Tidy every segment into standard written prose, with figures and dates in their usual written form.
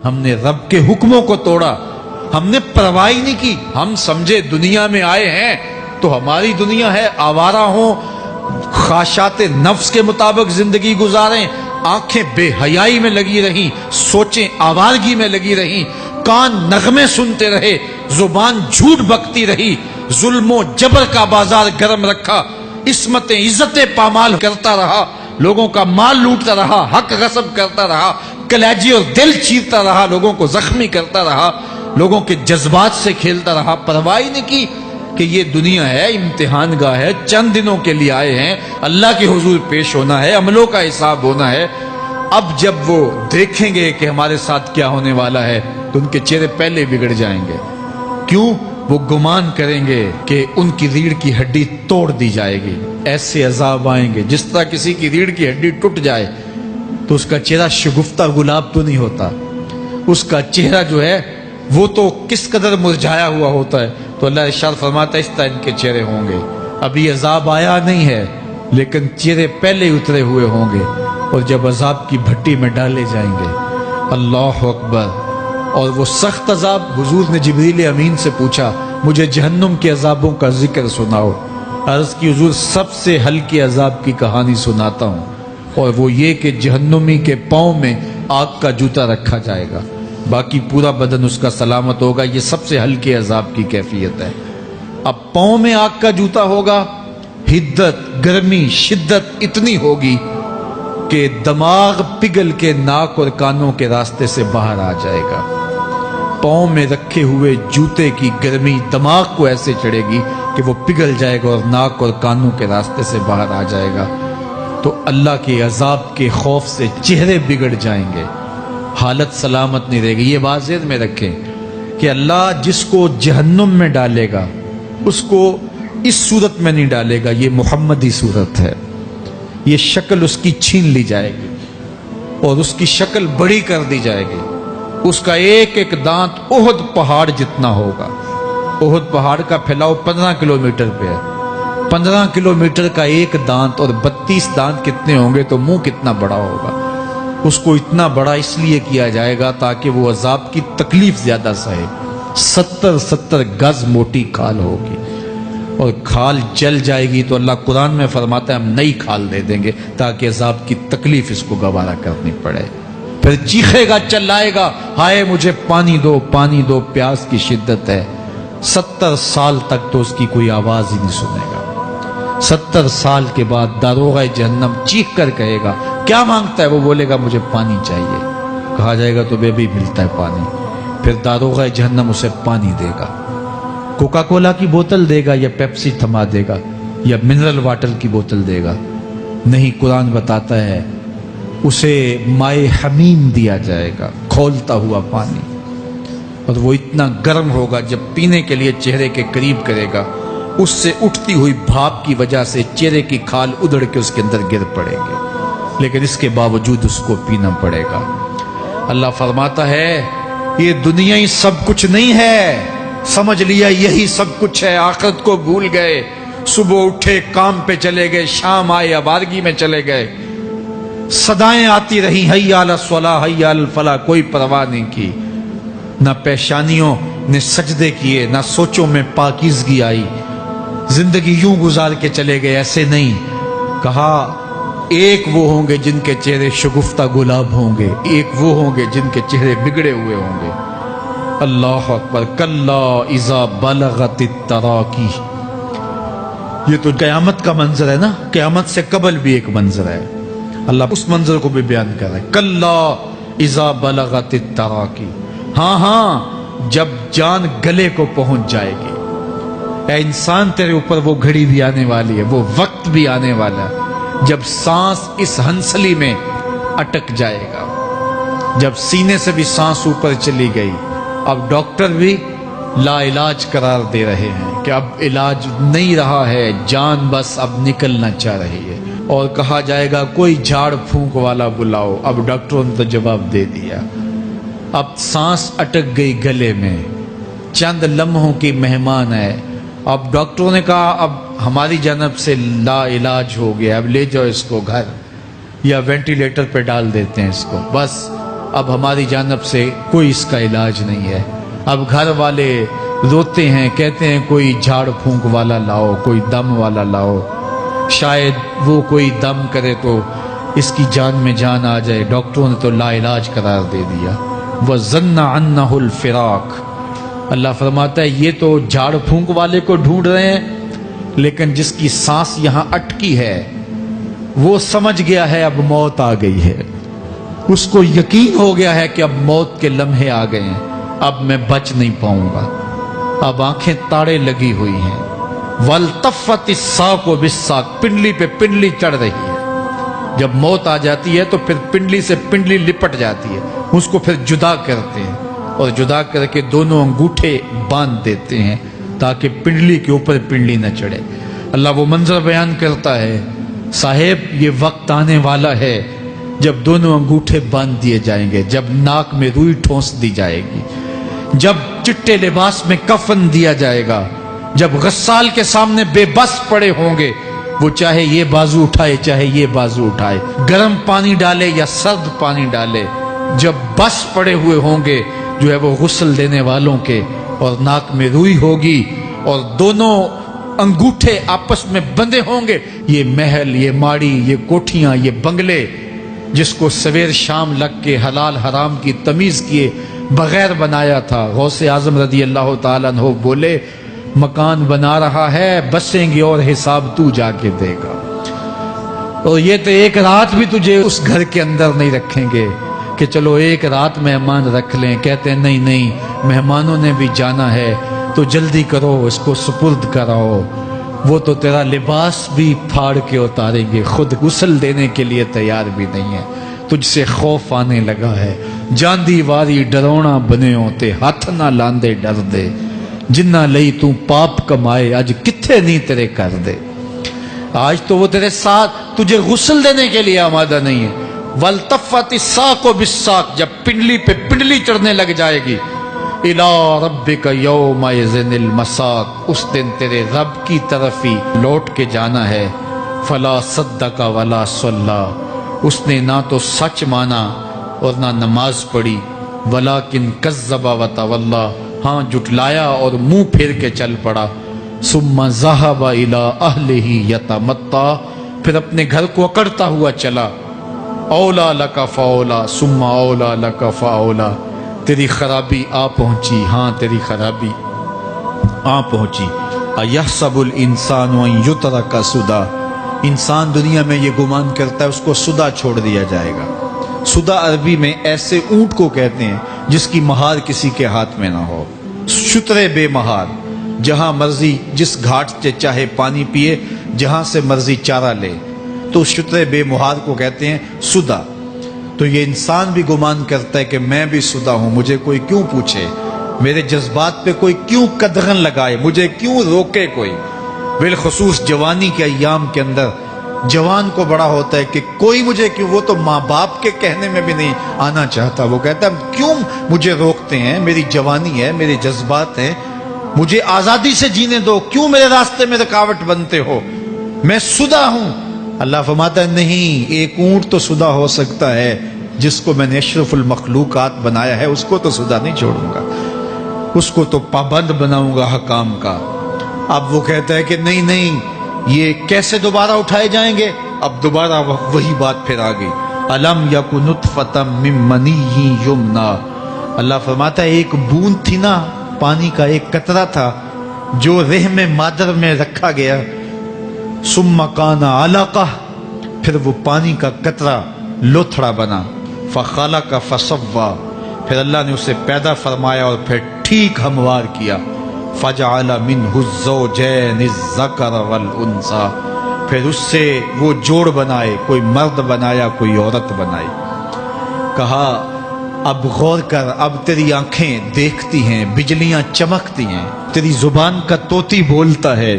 ہم نے رب کے حکموں کو توڑا، ہم نے پرواہ ہی نہیں کی۔ ہم سمجھے دنیا میں آئے ہیں تو ہماری دنیا ہے، آوارہ ہوں، خواہشات نفس کے مطابق زندگی گزاریں، آنکھیں بے حیائی میں لگی رہیں، سوچیں آوارگی میں لگی رہیں، کان نغمے سنتے رہے، زبان جھوٹ بکتی رہی، ظلم و جبر کا بازار گرم رکھا، عصمت عزتیں پامال کرتا رہا، لوگوں کا مال لوٹتا رہا، حق غصب کرتا رہا، کلیجی اور دل چیرتا رہا، لوگوں کو زخمی کرتا رہا، لوگوں کے جذبات سے کھیلتا رہا، پرواہ نہیں کی کہ یہ دنیا ہے، امتحان گاہ ہے، چند دنوں کے لیے آئے ہیں، اللہ کے حضور پیش ہونا ہے، عملوں کا حساب ہونا ہے۔ اب جب وہ دیکھیں گے کہ ہمارے ساتھ کیا ہونے والا ہے تو ان کے چہرے پہلے بگڑ جائیں گے۔ کیوں؟ وہ گمان کریں گے کہ ان کی ریڑھ کی ہڈی توڑ دی جائے گی، ایسے عذاب آئیں گے جس طرح کسی کی ریڑھ کی ہڈی ٹوٹ جائے تو اس کا چہرہ شگفتہ گلاب تو نہیں ہوتا، اس کا چہرہ جو ہے وہ تو کس قدر مرجھایا ہوا ہوتا ہے۔ تو اللہ ارشاد فرماتا ہے اس طرح ان کے چہرے ہوں گے۔ ابھی عذاب آیا نہیں ہے لیکن چہرے پہلے اترے ہوئے ہوں گے، اور جب عذاب کی بھٹی میں ڈالے جائیں گے، اللہ اکبر، اور وہ سخت عذاب، حضور نے جبریل امین سے پوچھا مجھے جہنم کے عذابوں کا ذکر سناؤ۔ عرض کی حضور سب سے ہلکے عذاب کی کہانی سناتا ہوں، اور وہ یہ کہ جہنمی کے پاؤں میں آگ کا جوتا رکھا جائے گا، باقی پورا بدن اس کا سلامت ہوگا۔ یہ سب سے ہلکے عذاب کی کیفیت ہے۔ اب پاؤں میں آگ کا جوتا ہوگا، حدت، گرمی، شدت اتنی ہوگی کہ دماغ پگھل کے ناک اور کانوں کے راستے سے باہر آ جائے گا۔ پاؤں میں رکھے ہوئے جوتے کی گرمی دماغ کو ایسے چڑھے گی کہ وہ پگھل جائے گا اور ناک اور کانوں کے راستے سے باہر آ جائے گا۔ تو اللہ کے عذاب کے خوف سے چہرے بگڑ جائیں گے، حالت سلامت نہیں رہے گی۔ یہ بات ذہن میں رکھیں کہ اللہ جس کو جہنم میں ڈالے گا اس کو اس صورت میں نہیں ڈالے گا، یہ محمدی صورت ہے، یہ شکل اس کی چھین لی جائے گی اور اس کی شکل بڑی کر دی جائے گی۔ اس کا ایک ایک دانت احد پہاڑ جتنا ہوگا۔ احد پہاڑ کا پھیلاؤ 15 کلومیٹر پہ ہے، 15 کلومیٹر کا ایک دانت، اور 32 دانت کتنے ہوں گے تو منہ کتنا بڑا ہوگا۔ اس کو اتنا بڑا اس لیے کیا جائے گا تاکہ وہ عذاب کی تکلیف زیادہ سہے۔ 70 گز موٹی کھال ہوگی، اور کھال جل جائے گی تو اللہ قرآن میں فرماتا ہے ہم نئی کھال دے دیں گے تاکہ عذاب کی تکلیف اس کو گوارا کرنی پڑے۔ پھر چیخے گا، چلائے گا، ہائے مجھے پانی دو، پانی دو، پیاس کی شدت ہے۔ 70 سال تک تو اس کی کوئی آواز ہی نہیں سنے گا۔ 70 سال کے بعد داروغہ جہنم چیخ کر کہے گا کیا مانگتا ہے؟ وہ بولے گا مجھے پانی چاہیے۔ کہا جائے گا تو بے بھی ملتا ہے پانی۔ پھر داروغہ جہنم اسے پانی دے گا، کوکا کولا کی بوتل دے گا یا پیپسی تھما دے گا یا منرل واٹر کی بوتل دے گا؟ نہیں، قرآن بتاتا ہے اسے مائے حمیم دیا جائے گا، کھولتا ہوا پانی، اور وہ اتنا گرم ہوگا جب پینے کے لیے چہرے کے قریب کرے گا اس سے اٹھتی ہوئی بھاپ کی وجہ سے چہرے کی کھال ادھڑ کے اس کے اندر گر پڑیں گے، لیکن اس کے باوجود اس کو پینا پڑے گا۔ اللہ فرماتا ہے یہ دنیا ہی سب کچھ نہیں ہے، سمجھ لیا یہی سب کچھ ہے، آخرت کو بھول گئے، صبح اٹھے کام پہ چلے گئے، شام آئے آوارگی میں چلے گئے، صدائیں آتی رہی حی علی الصلاۃ حی علی الفلاح، کوئی پرواہ نہیں کی، نہ پیشانیوں نے سجدے کیے، نہ سوچوں میں پاکیزگی آئی، زندگی یوں گزار کے چلے گئے۔ ایسے نہیں، کہا ایک وہ ہوں گے جن کے چہرے شگفتہ گلاب ہوں گے، ایک وہ ہوں گے جن کے چہرے بگڑے ہوئے ہوں گے۔ اللہ اکبر، کلا اذا بلغت التراقی، یہ تو قیامت کا منظر ہے نا، قیامت سے قبل بھی ایک منظر ہے، اللہ اس منظر کو بھی بیان کر رہا ہے، کلا اذا بلغت التراقی، ہاں جب جان گلے کو پہنچ جائے گی۔ اے انسان تیرے اوپر وہ گھڑی بھی آنے والی ہے، وہ وقت بھی آنے والا ہے جب سانس اس ہنسلی میں اٹک جائے گا، جب سینے سے بھی سانس اوپر چلی گئی، اب ڈاکٹر بھی لا علاج قرار دے رہے ہیں کہ اب علاج نہیں رہا ہے، جان بس اب نکلنا چاہ رہی ہے، اور کہا جائے گا کوئی جھاڑ پھونک والا بلاؤ، اب ڈاکٹروں نے تو جواب دے دیا، اب سانس اٹک گئی گلے میں، چند لمحوں کی مہمان ہے، اب ڈاکٹروں نے کہا اب ہماری جانب سے لا علاج ہو گیا، اب لے جاؤ اس کو گھر، یا وینٹیلیٹر پہ ڈال دیتے ہیں اس کو، بس اب ہماری جانب سے کوئی اس کا علاج نہیں ہے. اب گھر والے روتے ہیں، کہتے ہیں کوئی جھاڑ پھونک والا لاؤ، کوئی دم والا لاؤ، شاید وہ کوئی دم کرے تو اس کی جان میں جان آ جائے. ڈاکٹروں نے تو لا علاج قرار دے دیا. وَظَنَّ عَنَّهُ الْفِرَاقُ. اللہ فرماتا ہے یہ تو جھاڑ پھونک والے کو ڈھونڈ رہے ہیں، لیکن جس کی سانس یہاں اٹکی ہے وہ سمجھ گیا ہے اب موت آ گئی ہے. اس کو یقین ہو گیا ہے کہ اب موت کے لمحے آ گئے ہیں، اب میں بچ نہیں پاؤں گا. اب آنکھیں تاڑے لگی ہوئی ہیں. وَالْتَفَّتِ السَّاقُ بِالسَّاقِ. پنڈلی پہ پنڈلی چڑھ رہی ہے. جب موت آ جاتی ہے تو پھر پنڈلی سے پنڈلی لپٹ جاتی ہے، اس کو پھر جدا کرتے ہیں اور جدا کر کے دونوں انگوٹھے باندھ دیتے ہیں تاکہ پنڈلی کے اوپر پنڈلی نہ چڑھے. اللہ وہ منظر بیان کرتا ہے، صاحب یہ وقت آنے والا ہے جب دونوں انگوٹھے باندھ دیے جائیں گے، جب ناک میں روئی ٹھونس دی جائے گی، جب چٹے لباس میں کفن دیا جائے گا، جب غسال کے سامنے بے بس پڑے ہوں گے، وہ چاہے یہ بازو اٹھائے چاہے یہ بازو اٹھائے، گرم پانی ڈالے یا سرد پانی ڈالے، جب بس پڑے ہوئے ہوں گے جو ہے وہ غسل دینے والوں کے، اور ناک میں روئی ہوگی اور دونوں انگوٹھے آپس میں بندھے ہوں گے. یہ محل، یہ ماڑی، یہ کوٹھیاں، یہ بنگلے جس کو سویر شام لگ کے حلال حرام کی تمیز کیے بغیر بنایا تھا، غوث اعظم رضی اللہ تعالیٰ عنہ بولے مکان بنا رہا ہے، بسیں گے اور حساب تو جا کے دے گا. اور یہ تو ایک رات بھی تجھے اس گھر کے اندر نہیں رکھیں گے کہ چلو ایک رات مہمان رکھ لیں. کہتے ہیں نہیں نہیں، مہمانوں نے بھی جانا ہے تو جلدی کرو، اس کو سپرد کراؤ. وہ تو تیرا لباس بھی پھاڑ کے اتاریں گے، خود غسل دینے کے لیے تیار بھی نہیں ہے. تجھ سے خوف آنے لگا ہے. جاندی واری ڈرونا بنے ہوتے، ہاتھ نہ لاندے ڈر دے، جنہ لئی تو پاپ کمائے اج کتھے نہیں تیرے کر دے. آج تو وہ تیرے ساتھ تجھے غسل دینے کے لیے آمادہ نہیں ہے. وَالْتَفَّتِ السَّاقُ بِالسَّاقِ. جب پنڈلی پہ پنڈلی چڑھنے لگ جائے گی. إِلَىٰ رَبِّكَ يَوْمَئِذٍ الْمَسَاقُ. اس دن تیرے رب کی طرف ہی لوٹ کے جانا ہے. فَلَا صَدَّقَ وَلَا صَلَّىٰ. اس نے نہ تو سچ مانا اور نہ نماز پڑھی. وَلَٰكِنْ كَذَّبَ وَتَوَلَّىٰ. ہاں جھٹلایا اور منہ پھیر کے چل پڑا. ثُمَّ ذَهَبَ إِلَىٰ أَهْلِهِ يَتَمَطَّىٰ. پھر اپنے گھر کو اکڑتا ہوا چلا. اولا لک فاولا ثم اولا لک فاولا. تیری خرابی آ پہنچی، ہاں تیری خرابی آ پہنچی. ایحسب الانسان ان یترک سدی. انسان دنیا میں یہ گمان کرتا ہے اس کو سدا چھوڑ دیا جائے گا. سدا عربی میں ایسے اونٹ کو کہتے ہیں جس کی مہار کسی کے ہاتھ میں نہ ہو. شترے بے مہار، جہاں مرضی جس گھاٹ سے چاہے پانی پیے، جہاں سے مرضی چارہ لے، تو شترے بے مہار کو کہتے ہیں سدا. تو یہ انسان بھی گمان کرتا ہے کہ میں بھی سدا ہوں، مجھے کوئی کیوں پوچھے، میرے جذبات پہ کوئی کیوں قدغن لگائے، مجھے کیوں روکے کوئی. بالخصوص جوانی کے ایام کے اندر جوان کو بڑا ہوتا ہے کہ کوئی مجھے کیوں. وہ تو ماں باپ کے کہنے میں بھی نہیں آنا چاہتا. وہ کہتا ہے کیوں مجھے روکتے ہیں، میری جوانی ہے، میرے جذبات ہیں، مجھے آزادی سے جینے دو، کیوں میرے راستے میں رکاوٹ بنتے ہو، میں سدا ہوں. اللہ فرماتا ہے نہیں، ایک اونٹ تو سدا ہو سکتا ہے جس کو میں نے اشرف المخلوقات بنایا ہے، اس کو تو سدا نہیں چھوڑوں گا، اس کو تو پابند بناؤں گا حکام کا. اب وہ کہتا ہے کہ نہیں نہیں، یہ کیسے دوبارہ اٹھائے جائیں گے. اب دوبارہ وہی بات پھر آ گئی. الم یک نطفۃ من منی یمنا. اللہ فرماتا ہے ایک بوند تھی نا، پانی کا ایک قطرہ تھا جو رحم مادر میں رکھا گیا. ثم کان علقہ. پھر وہ پانی کا قطرہ لوتھڑا بنا. فخلق فسوی. پھر اللہ نے اسے پیدا فرمایا اور پھر ٹھیک ہموار کیا. فجعل منہ الزوجین الذکر والانثی. پھر اس سے وہ جوڑ بنائے، کوئی مرد بنایا کوئی عورت بنائی. کہا اب غور کر، اب تیری آنکھیں دیکھتی ہیں، بجلیاں چمکتی ہیں، تیری زبان کا طوطی بولتا ہے،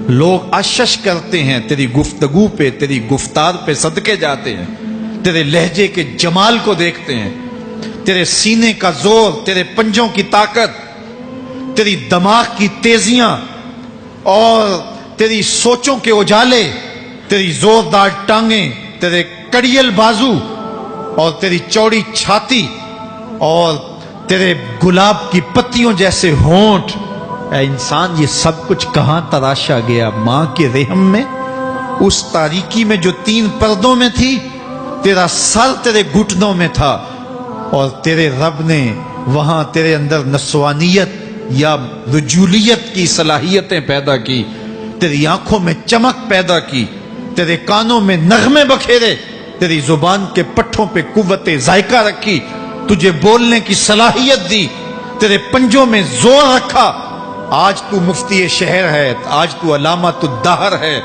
لوگ اشش کرتے ہیں تیری گفتگو پہ، تیری گفتار پہ صدقے جاتے ہیں، تیرے لہجے کے جمال کو دیکھتے ہیں، تیرے سینے کا زور، تیرے پنجوں کی طاقت، تیری دماغ کی تیزیاں اور تیری سوچوں کے اجالے، تیری زوردار ٹانگیں، تیرے کڑیل بازو اور تیری چوڑی چھاتی اور تیرے گلاب کی پتیوں جیسے ہونٹ، اے انسان یہ سب کچھ کہاں تراشا گیا؟ ماں کے رحم میں، اس تاریکی میں جو 3 پردوں میں تھی۔ تیرا سر تیرے گھٹنوں میں تھا، اور تیرے رب نے وہاں تیرے اندر نسوانیت یا رجولیت کی صلاحیتیں پیدا کی، تیری آنکھوں میں چمک پیدا کی، تیرے کانوں میں نغمے بکھیرے، تیری زبان کے پٹھوں پہ قوت ذائقہ رکھی، تجھے بولنے کی صلاحیت دی، تیرے پنجوں میں زور رکھا۔ آج تو مفتی شہر ہے، آج تو علامۃ الدہر ہے،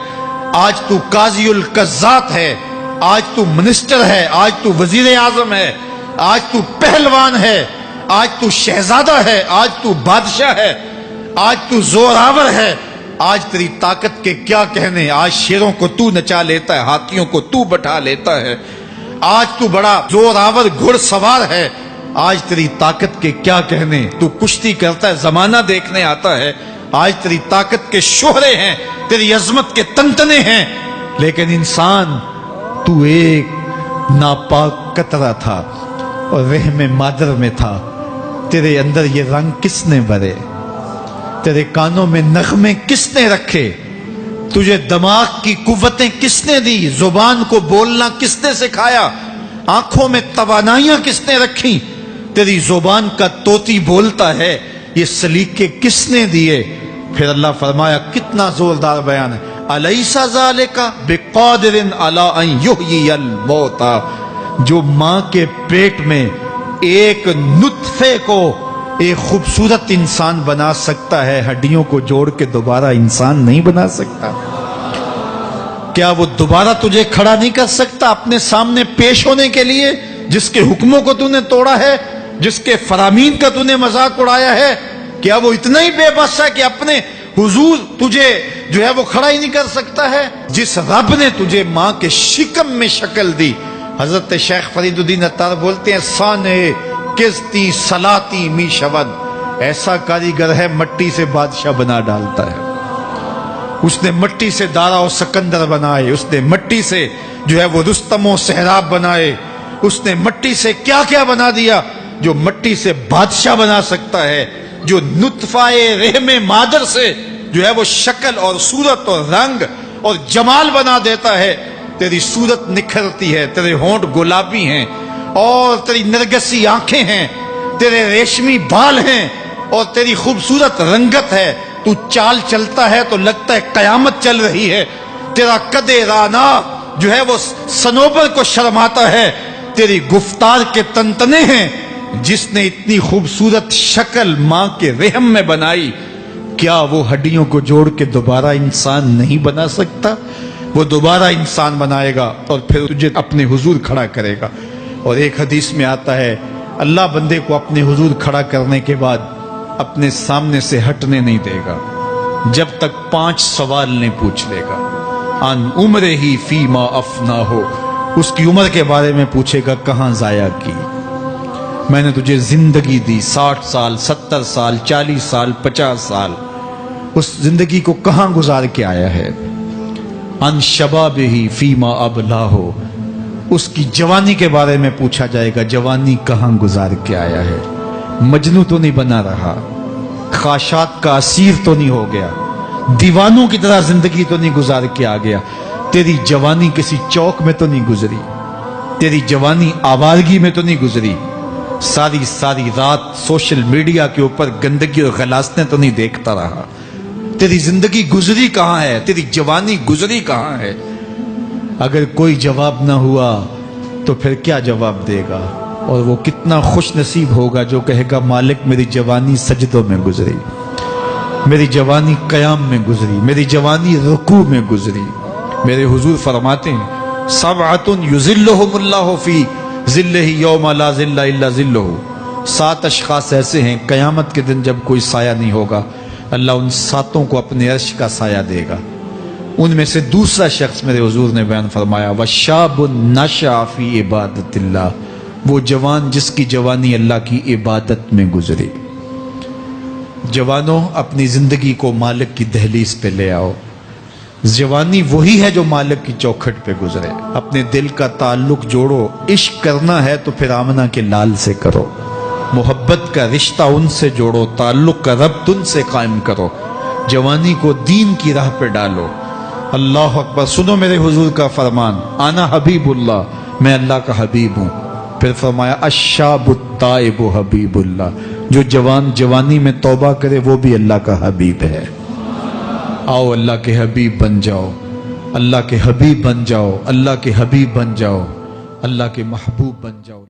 آج تو قاضی القضات ہے، آج تو منسٹر ہے، آج تو وزیر اعظم ہے، آج تو پہلوان ہے، آج تو شہزادہ ہے، آج تو بادشاہ ہے، آج تو زوراور ہے۔ آج تیری طاقت کے کیا کہنے؟ آج شیروں کو تو نچا لیتا ہے، ہاتھیوں کو تو بٹھا لیتا ہے، آج تو بڑا زوراور گھڑ سوار ہے۔ آج تیری طاقت کے کیا کہنے؟ تو کشتی کرتا ہے، زمانہ دیکھنے آتا ہے۔ آج تیری طاقت کے شوہرے ہیں، تیری عظمت کے تنتنے ہیں، لیکن انسان تو ایک ناپاک قطرہ تھا اور رحم مادر میں تھا۔ تیرے اندر یہ رنگ کس نے بھرے؟ تیرے کانوں میں نغمے کس نے رکھے؟ تجھے دماغ کی قوتیں کس نے دی؟ زبان کو بولنا کس نے سکھایا؟ آنکھوں میں توانائیاں کس نے رکھی؟ تیری زبان کا طوطی بولتا ہے، یہ سلیقے کس نے دیے؟ پھر اللہ فرمایا، کتنا زوردار بیان ہے، الیس ذالک بقادر علی ان یحیی الموتى، جو ماں کے پیٹ میں ایک نطفے کو ایک خوبصورت انسان بنا سکتا ہے، ہڈیوں کو جوڑ کے دوبارہ انسان نہیں بنا سکتا؟ کیا وہ دوبارہ تجھے کھڑا نہیں کر سکتا اپنے سامنے پیش ہونے کے لیے، جس کے حکموں کو تو نے توڑا ہے، جس کے فرامین کا تو نے مذاق اڑایا ہے؟ کیا وہ اتنا ہی بے بس ہے کہ اپنے حضور تجھے جو ہے وہ کھڑا ہی نہیں کر سکتا ہے؟ جس رب نے تجھے ماں کے شکم میں شکل دی، حضرت شیخ فرید الدین عطار بولتے ہیں، سانے کستی سلاتی می شود، ایسا کاریگر ہے مٹی سے بادشاہ بنا ڈالتا ہے۔ اس نے مٹی سے دارا و سکندر بنائے، اس نے مٹی سے جو ہے وہ رستم و سہراب بنائے، اس نے مٹی سے کیا کیا بنا دیا جو مٹی سے بادشاہ بنا سکتا ہے، جو نطفہ رحم مادر سے جو ہے وہ شکل اور صورت اور رنگ اور جمال بنا دیتا ہے۔ تیری صورت نکھرتی ہے، تیرے ہونٹ گلابی ہیں اور تیری نرگسی آنکھیں ہیں، تیرے ریشمی بال ہیں اور تیری خوبصورت رنگت ہے، تو چال چلتا ہے تو لگتا ہے قیامت چل رہی ہے، تیرا قد رانا جو ہے وہ صنوبر کو شرماتا ہے، تیری گفتار کے تنتنے ہیں۔ جس نے اتنی خوبصورت شکل ماں کے رحم میں بنائی، کیا وہ ہڈیوں کو جوڑ کے دوبارہ انسان نہیں بنا سکتا؟ وہ دوبارہ انسان بنائے گا اور پھر تجھے اپنے حضور کھڑا کرے گا۔ اور ایک حدیث میں آتا ہے، اللہ بندے کو اپنے حضور کھڑا کرنے کے بعد اپنے سامنے سے ہٹنے نہیں دے گا جب تک 5 سوال نہیں پوچھ لے گا۔ ان عمرہ ہی فیما افنا ہو، اس کی عمر کے بارے میں پوچھے گا، کہاں ضائع کی؟ میں نے تجھے زندگی دی، 60 سال 70 سال 40 سال 50 سال، اس زندگی کو کہاں گزار کے آیا ہے؟ ان شباب ہی فیما ابلا ہو، اس کی جوانی کے بارے میں پوچھا جائے گا، جوانی کہاں گزار کے آیا ہے؟ مجنو تو نہیں بنا رہا، خواہشات کا اسیر تو نہیں ہو گیا، دیوانوں کی طرح زندگی تو نہیں گزار کے آ گیا؟ تیری جوانی کسی چوک میں تو نہیں گزری، تیری جوانی آوارگی میں تو نہیں گزری، ساری رات سوشل میڈیا کے اوپر گندگی اور غلاستیں تو نہیں دیکھتا رہا؟ تیری زندگی گزری کہاں ہے؟ تیری جوانی گزری کہاں ہے؟ اگر کوئی جواب نہ ہوا تو پھر کیا جواب دے گا؟ اور وہ کتنا خوش نصیب ہوگا جو کہے گا، مالک میری جوانی سجدوں میں گزری، میری جوانی قیام میں گزری، میری جوانی رکوع میں گزری۔ میرے حضور فرماتے ہیں، سبعۃ یظلھم اللہ فی ظلہ یوم لا ظل الا ظلہ، 7 اشخاص ایسے ہیں قیامت کے دن جب کوئی سایہ نہیں ہوگا، اللہ ان 7 کو اپنے عرش کا سایہ دے گا۔ ان میں سے دوسرا شخص میرے حضور نے بیان فرمایا، وشاب نشأ فی عبادت اللہ، وہ جوان جس کی جوانی اللہ کی عبادت میں گزری۔ جوانوں، اپنی زندگی کو مالک کی دہلیز پہ لے آؤ۔ جوانی وہی ہے جو مالک کی چوکھٹ پہ گزرے۔ اپنے دل کا تعلق جوڑو، عشق کرنا ہے تو پھر آمنہ کے لال سے کرو۔ محبت کا رشتہ ان سے جوڑو، تعلق کا ربط ان سے قائم کرو، جوانی کو دین کی راہ پہ ڈالو۔ اللہ اکبر۔ سنو میرے حضور کا فرمان، انا حبیب اللہ، میں اللہ کا حبیب ہوں۔ پھر فرمایا الشاب التائب حبیب اللہ، جو جوانی میں توبہ کرے وہ بھی اللہ کا حبیب ہے۔ آؤ اللہ کے حبیب بن جاؤ، اللہ کے حبیب بن جاؤ، اللہ کے حبیب بن جاؤ، اللہ کے محبوب بن جاؤ۔